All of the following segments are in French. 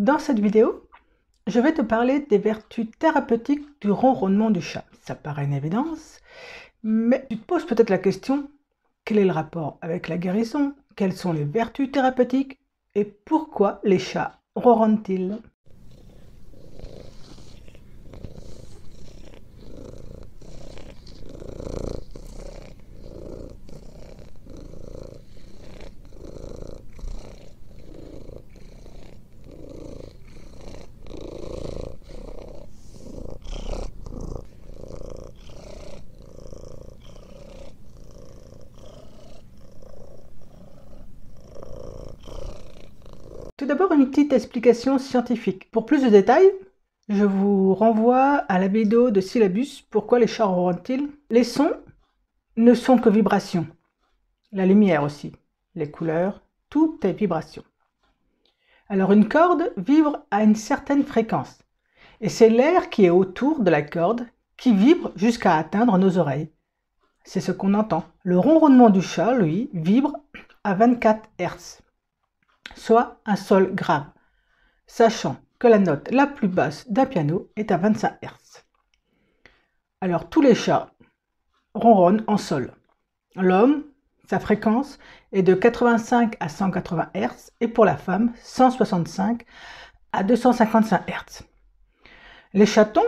Dans cette vidéo, je vais te parler des vertus thérapeutiques du ronronnement du chat. Ça paraît une évidence, mais tu te poses peut-être la question, quel est le rapport avec la guérison? Quelles sont les vertus thérapeutiques? Et pourquoi les chats ronronnent-ils? Tout d'abord, une petite explication scientifique. Pour plus de détails, je vous renvoie à la vidéo de Syllabus, pourquoi les chats ronronnent-ils? Les sons ne sont que vibrations. La lumière aussi, les couleurs, tout est vibration. Alors une corde vibre à une certaine fréquence. Et c'est l'air qui est autour de la corde qui vibre jusqu'à atteindre nos oreilles. C'est ce qu'on entend. Le ronronnement du chat, lui, vibre à 24 Hz. Soit un sol grave, sachant que la note la plus basse d'un piano est à 25 Hz. Alors tous les chats ronronnent en sol. L'homme, sa fréquence est de 85 à 180 Hz et pour la femme, 165 à 255 Hz. Les chatons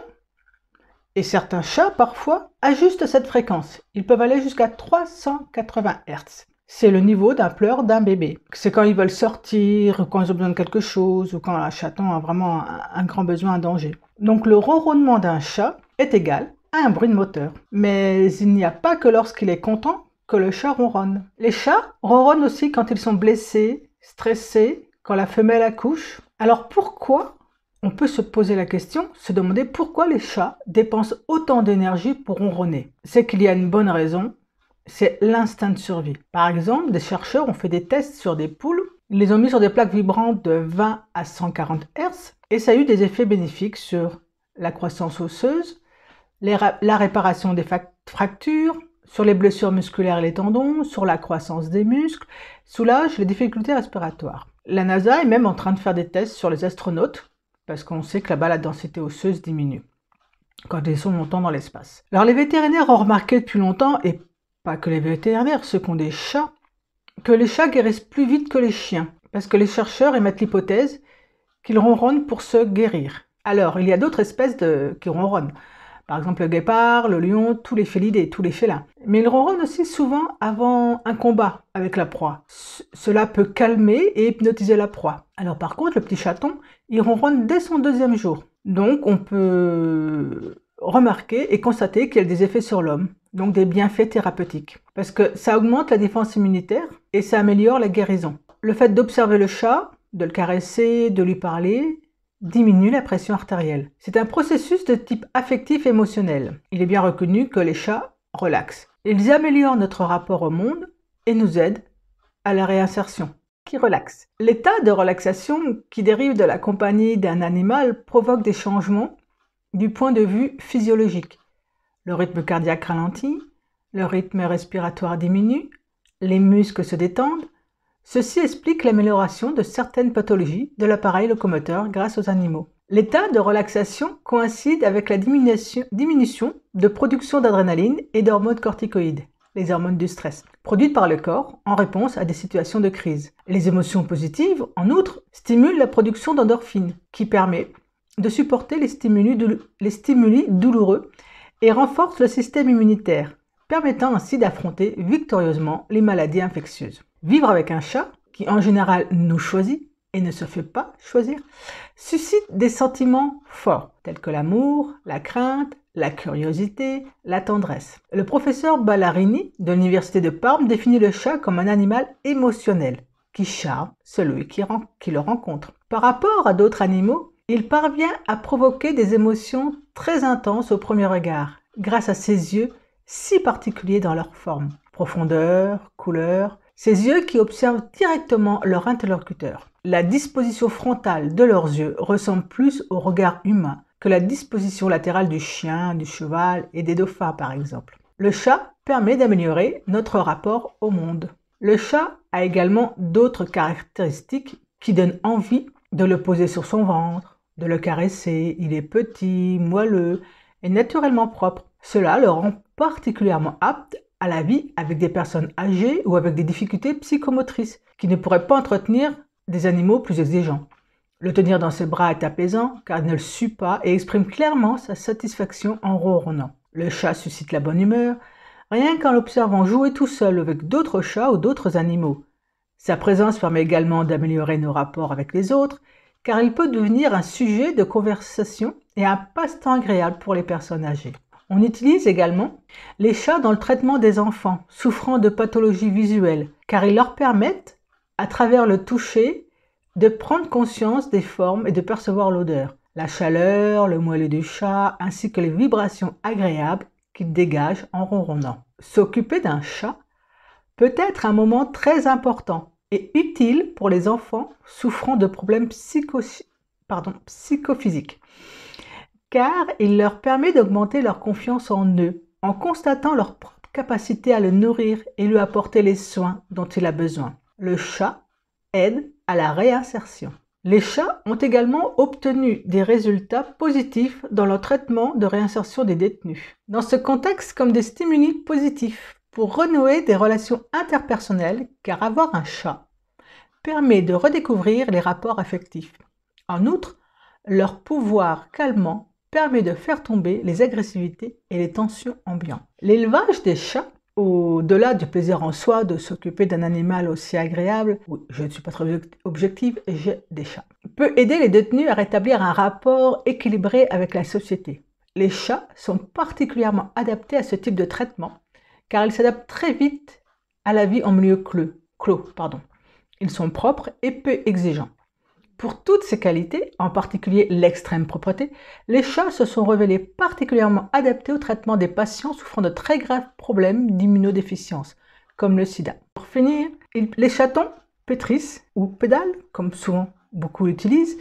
et certains chats parfois ajustent cette fréquence. Ils peuvent aller jusqu'à 380 Hz. C'est le niveau d'un pleur d'un bébé. C'est quand ils veulent sortir, ou quand ils ont besoin de quelque chose, ou quand un chaton a vraiment un grand besoin, un danger. Donc le ronronnement d'un chat est égal à un bruit de moteur. Mais il n'y a pas que lorsqu'il est content que le chat ronronne. Les chats ronronnent aussi quand ils sont blessés, stressés, quand la femelle accouche. Alors pourquoi? On peut se poser la question, se demander pourquoi les chats dépensent autant d'énergie pour ronronner. C'est qu'il y a une bonne raison. C'est l'instinct de survie. Par exemple, des chercheurs ont fait des tests sur des poules. Ils les ont mis sur des plaques vibrantes de 20 à 140 Hz et ça a eu des effets bénéfiques sur la croissance osseuse, la réparation des fractures, sur les blessures musculaires et les tendons, sur la croissance des muscles, soulage les difficultés respiratoires. La NASA est même en train de faire des tests sur les astronautes parce qu'on sait que là-bas la densité osseuse diminue quand ils sont longtemps dans l'espace. Alors les vétérinaires ont remarqué depuis longtemps, et pas que les vétérinaires, ceux qui ont des chats, que les chats guérissent plus vite que les chiens, parce que les chercheurs émettent l'hypothèse qu'ils ronronnent pour se guérir. Alors, il y a d'autres espèces qui ronronnent, par exemple le guépard, le lion, tous les félidés, tous les félins. Mais ils ronronnent aussi souvent avant un combat avec la proie. Cela peut calmer et hypnotiser la proie. Alors par contre, le petit chaton, il ronronne dès son 2e jour. Donc on peut remarquer et constater qu'il y a des effets sur l'homme. Donc des bienfaits thérapeutiques. Parce que ça augmente la défense immunitaire et ça améliore la guérison. Le fait d'observer le chat, de le caresser, de lui parler, diminue la pression artérielle. C'est un processus de type affectif émotionnel. Il est bien reconnu que les chats relaxent. Ils améliorent notre rapport au monde et nous aident à la réinsertion. Qui relaxe. L'état de relaxation qui dérive de la compagnie d'un animal provoque des changements du point de vue physiologique. Le rythme cardiaque ralentit, le rythme respiratoire diminue, les muscles se détendent. Ceci explique l'amélioration de certaines pathologies de l'appareil locomoteur grâce aux animaux. L'état de relaxation coïncide avec la diminution de production d'adrénaline et d'hormones corticoïdes, les hormones du stress, produites par le corps en réponse à des situations de crise. Les émotions positives, en outre, stimulent la production d'endorphines, qui permet de supporter les stimuli douloureux et renforce le système immunitaire, permettant ainsi d'affronter victorieusement les maladies infectieuses. Vivre avec un chat, qui en général nous choisit et ne se fait pas choisir, suscite des sentiments forts, tels que l'amour, la crainte, la curiosité, la tendresse. Le professeur Ballarini de l'université de Parme définit le chat comme un animal émotionnel, qui charme celui qui le rencontre. Par rapport à d'autres animaux, il parvient à provoquer des émotions très intenses au premier regard, grâce à ses yeux si particuliers dans leur forme, profondeur, couleur, ces yeux qui observent directement leur interlocuteur. La disposition frontale de leurs yeux ressemble plus au regard humain que la disposition latérale du chien, du cheval et des dauphins par exemple. Le chat permet d'améliorer notre rapport au monde. Le chat a également d'autres caractéristiques qui donnent envie de le poser sur son ventre, de le caresser. Il est petit, moelleux et naturellement propre. Cela le rend particulièrement apte à la vie avec des personnes âgées ou avec des difficultés psychomotrices qui ne pourraient pas entretenir des animaux plus exigeants. Le tenir dans ses bras est apaisant car il ne le sue pas et exprime clairement sa satisfaction en ronronnant. Le chat suscite la bonne humeur, rien qu'en l'observant jouer tout seul avec d'autres chats ou d'autres animaux. Sa présence permet également d'améliorer nos rapports avec les autres car il peut devenir un sujet de conversation et un passe-temps agréable pour les personnes âgées. On utilise également les chats dans le traitement des enfants souffrant de pathologies visuelles car ils leur permettent, à travers le toucher, de prendre conscience des formes et de percevoir l'odeur, la chaleur, le moelleux du chat, ainsi que les vibrations agréables qu'il dégage en ronronnant. S'occuper d'un chat peut être un moment très important et utile pour les enfants souffrant de problèmes psychophysiques, car il leur permet d'augmenter leur confiance en eux, en constatant leur propre capacité à le nourrir et lui apporter les soins dont il a besoin. Le chat aide à la réinsertion. Les chats ont également obtenu des résultats positifs dans leur traitement de réinsertion des détenus. Dans ce contexte, comme des stimuli positifs pour renouer des relations interpersonnelles, car avoir un chat permet de redécouvrir les rapports affectifs. En outre, leur pouvoir calmant permet de faire tomber les agressivités et les tensions ambiantes. L'élevage des chats, au-delà du plaisir en soi de s'occuper d'un animal aussi agréable, oui, je ne suis pas très objective, j'ai des chats, peut aider les détenus à rétablir un rapport équilibré avec la société. Les chats sont particulièrement adaptés à ce type de traitement, car ils s'adaptent très vite à la vie en milieu clos. Ils sont propres et peu exigeants. Pour toutes ces qualités, en particulier l'extrême propreté, les chats se sont révélés particulièrement adaptés au traitement des patients souffrant de très graves problèmes d'immunodéficience, comme le sida. Pour finir, les chatons pétrissent ou pédalent, comme souvent beaucoup l'utilisent,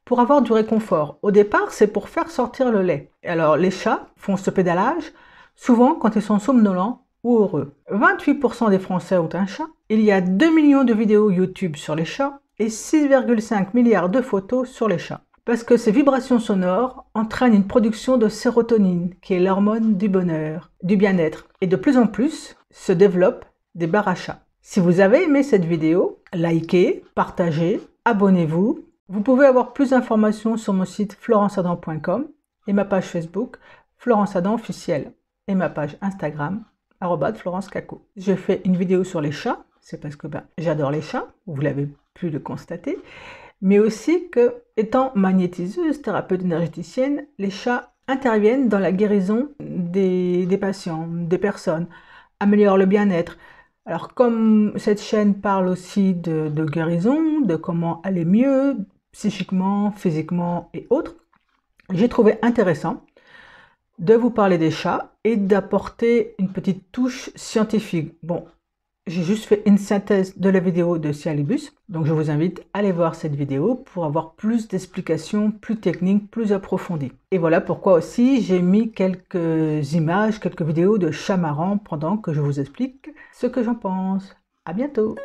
pour avoir du réconfort. Au départ, c'est pour faire sortir le lait. Alors les chats font ce pédalage souvent quand ils sont somnolents ou heureux. 28% des Français ont un chat. Il y a 2 millions de vidéos YouTube sur les chats et 6,5 milliards de photos sur les chats. Parce que ces vibrations sonores entraînent une production de sérotonine, qui est l'hormone du bonheur, du bien-être. Et de plus en plus se développent des bars à chats. Si vous avez aimé cette vidéo, likez, partagez, abonnez-vous. Vous pouvez avoir plus d'informations sur mon site florenceadam.com et ma page Facebook Florence Adam officielle et ma page Instagram @FlorenceCaco. Je fais une vidéo sur les chats, c'est parce que j'adore les chats, vous l'avez pu le constater, mais aussi que, étant magnétiseuse, thérapeute énergéticienne, les chats interviennent dans la guérison des patients, des personnes, améliorent le bien-être. Alors comme cette chaîne parle aussi de guérison, de comment aller mieux, psychiquement, physiquement et autres, j'ai trouvé intéressant de vous parler des chats et d'apporter une petite touche scientifique. Bon, j'ai juste fait une synthèse de la vidéo de Cialibus, donc je vous invite à aller voir cette vidéo pour avoir plus d'explications, plus techniques, plus approfondies. Et voilà pourquoi aussi j'ai mis quelques images, quelques vidéos de chats marrants pendant que je vous explique ce que j'en pense. À bientôt!